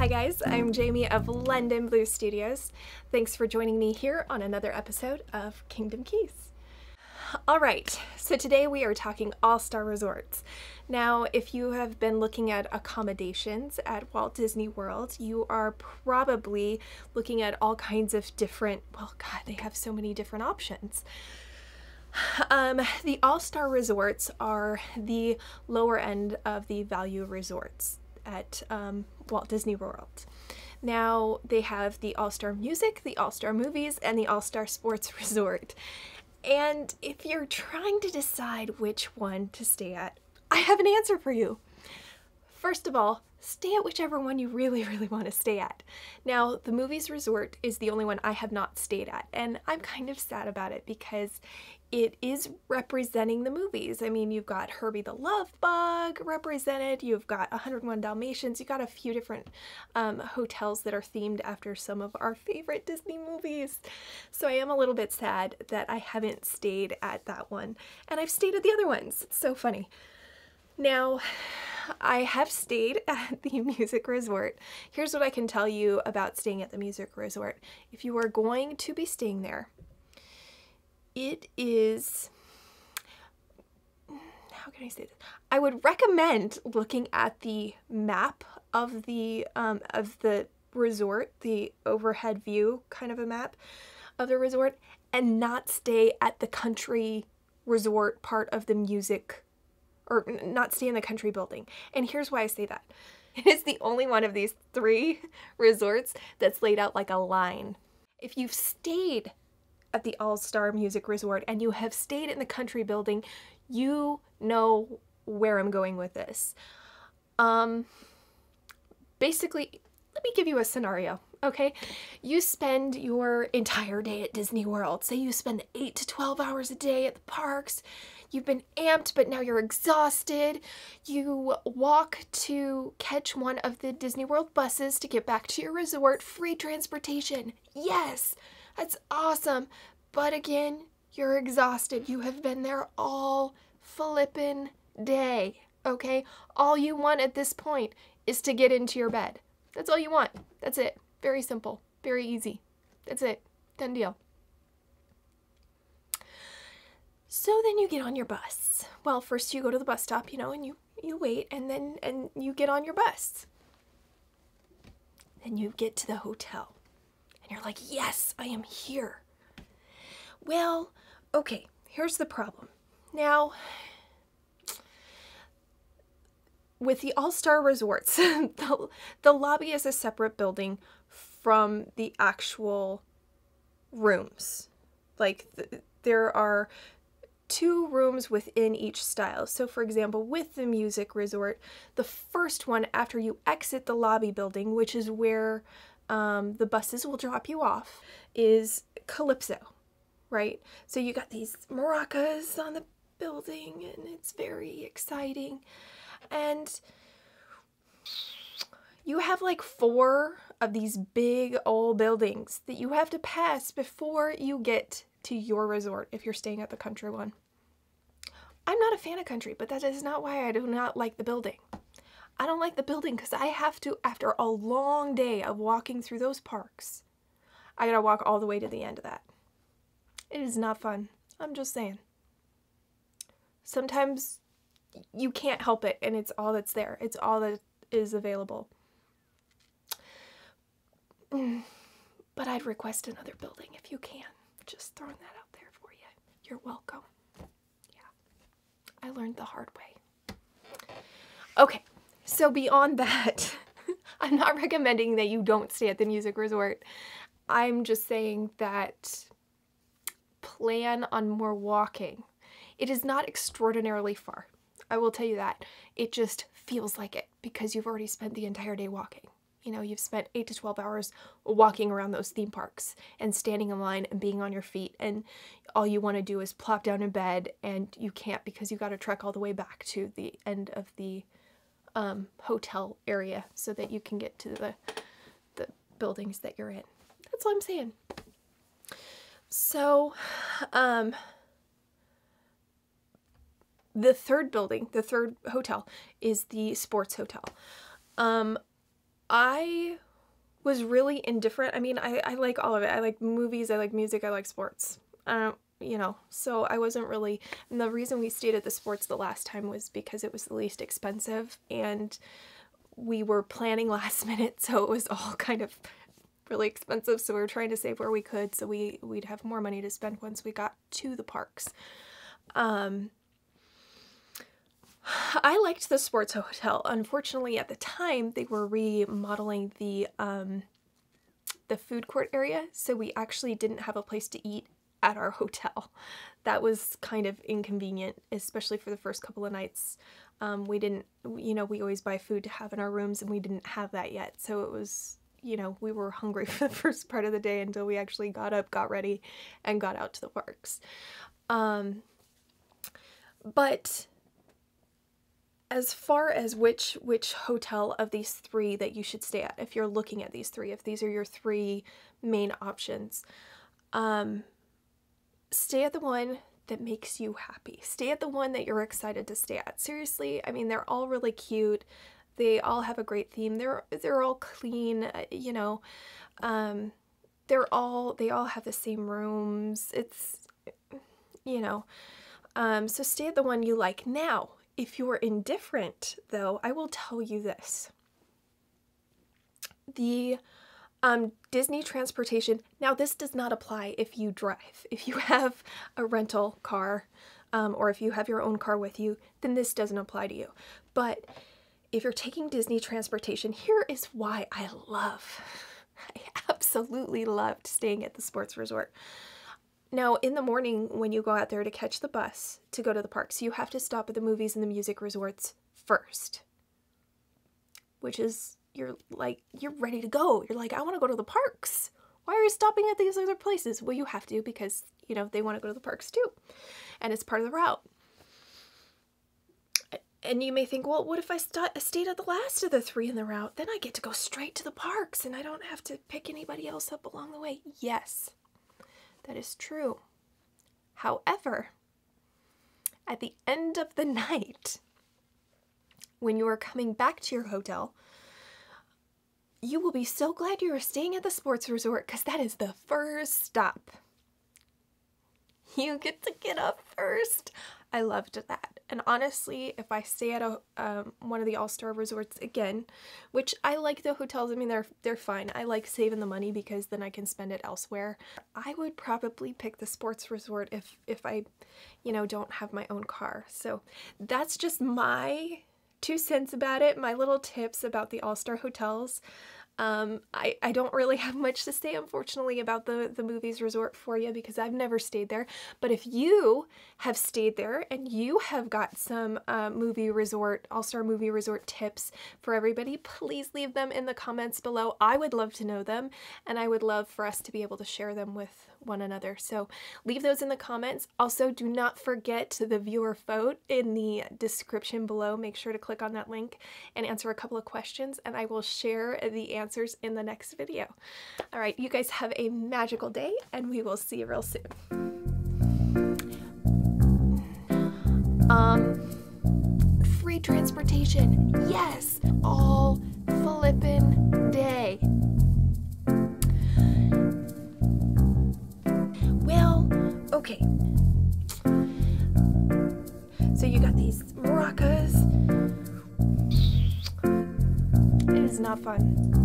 Hi guys, I'm Jamie of LondonBLUE Studios. Thanks for joining me here on another episode of Kingdom Keys. Alright, so today we are talking all-star resorts. Now, if you have been looking at accommodations at Walt Disney World, you are probably looking at all kinds of different, well, God, they have so many different options. The all-star resorts are the lower end of the value resorts at Walt Disney World. Now they have the all-star music, the all-star movies, and the all-star sports resort. And if you're trying to decide which one to stay at, I have an answer for you. First of all, stay at whichever one you really want to stay at. Now, the movies resort is the only one I have not stayed at, and I'm kind of sad about it because it is representing the movies. I mean, you've got Herbie the Love Bug represented, you've got 101 Dalmatians, you've got a few different hotels that are themed after some of our favorite Disney movies. So I am a little bit sad that I haven't stayed at that one, and I've stayed at the other ones. It's so funny. Now, I have stayed at the music resort. Here's what I can tell you about staying at the music resort. If you are going to be staying there, it is, how can I say this? I would recommend looking at the map of the resort, the overhead view kind of a map of the resort, and not stay at the country resort part of the music, or not stay in the country building. And here's why I say that. It is the only one of these three resorts that's laid out like a line. If you've stayed at the All-Star Music Resort and you have stayed in the country building, you know where I'm going with this. Basically, let me give you a scenario, okay? You spend your entire day at Disney World. Say you spend 8 to 12 hours a day at the parks. You've been amped, but now you're exhausted. You walk to catch one of the Disney World buses to get back to your resort. Free transportation. Yes, that's awesome. But again, you're exhausted. You have been there all flippin' day, okay? All you want at this point is to get into your bed. That's all you want. That's it. Very simple. Very easy. That's it. Done deal. So then you get on your bus. Well, first you go to the bus stop, you know, and you wait, and you get on your bus. Then you get to the hotel, and you're like, yes, I am here. Well, okay, here's the problem. Now, with the all-star resorts, the lobby is a separate building from the actual rooms. Like, there are 2 rooms within each style. So for example, with the music resort, the first one after you exit the lobby building, which is where the buses will drop you off, is Calypso, right? So you got these maracas on the building and it's very exciting. And you have like 4 of these big old buildings that you have to pass before you get to your resort if you're staying at the country one. I'm not a fan of country, but that is not why I do not like the building. I don't like the building because I have to, after a long day of walking through those parks, I gotta walk all the way to the end of that. It is not fun. I'm just saying. Sometimes you can't help it and it's all that's there. It's all that is available. But I'd request another building if you can. Just throwing that out there for you. You're welcome. Yeah. I learned the hard way. Okay, so beyond that, I'm not recommending that you don't stay at the music resort. I'm just saying that plan on more walking. It is not extraordinarily far. I will tell you that. It just feels like it because you've already spent the entire day walking. You know, you've spent 8 to 12 hours walking around those theme parks and standing in line and being on your feet, and all you want to do is plop down in bed, and you can't because you got to trek all the way back to the end of the hotel area so that you can get to the buildings that you're in. That's all I'm saying. So, the third building, the third hotel, is the sports hotel. I was really indifferent. I mean, I like all of it. I like movies, I like music, I like sports. You know, so I wasn't really, and the reason we stayed at the sports the last time was because it was the least expensive, and we were planning last minute, so it was all kind of really expensive, so we were trying to save where we could so we'd have more money to spend once we got to the parks. I liked the sports hotel. Unfortunately, at the time, they were remodeling the food court area, so we actually didn't have a place to eat at our hotel. That was kind of inconvenient, especially for the first couple of nights. We didn't, you know, we always buy food to have in our rooms, and we didn't have that yet, so it was, you know, we were hungry for the first part of the day until we actually got up, got ready, and got out to the parks. But as far as which hotel of these three that you should stay at, if you're looking at these three, if these are your three main options, stay at the one that makes you happy. Stay at the one that you're excited to stay at. Seriously, I mean, they're all really cute. They all have a great theme. They're all clean, you know. They all have the same rooms. It's, you know. So stay at the one you like. Now, if you're indifferent, though, I will tell you this. The Disney transportation, now this does not apply if you drive. If you have a rental car, or if you have your own car with you, then this doesn't apply to you. But if you're taking Disney transportation, here is why I absolutely loved staying at the sports resort. Now, in the morning, when you go out there to catch the bus to go to the parks, you have to stop at the movies and the music resorts first, which is, you're ready to go. You're like, I want to go to the parks. Why are you stopping at these other places? Well, you have to, because, you know, they want to go to the parks too, and it's part of the route. And you may think, well, what if I stayed at the last of the three in the route? Then I get to go straight to the parks, and I don't have to pick anybody else up along the way. Yes, that is true. However, at the end of the night, when you are coming back to your hotel, you will be so glad you are staying at the sports resort, because that is the first stop. You get to get up first. I loved that. And honestly, if I stay at one of the all-star resorts again, which I like the hotels, I mean, they're fine. I like saving the money because then I can spend it elsewhere. I would probably pick the sports resort if I, you know, don't have my own car. So that's just my 2 cents about it, my little tips about the all-star hotels. I don't really have much to say, unfortunately, about the movies resort for you, because I've never stayed there. But if you have stayed there and you have got some movie resort, all-star movie resort tips for everybody, please leave them in the comments below. I would love to know them, and I would love for us to be able to share them with one another. So leave those in the comments. Also, do not forget the viewer vote in the description below. Make sure to click on that link and answer a couple of questions, and I will share the answers in the next video. All right, you guys have a magical day, and we will see you real soon. Free transportation, yes, all flippin' day. Well, okay. So you got these maracas. It is not fun.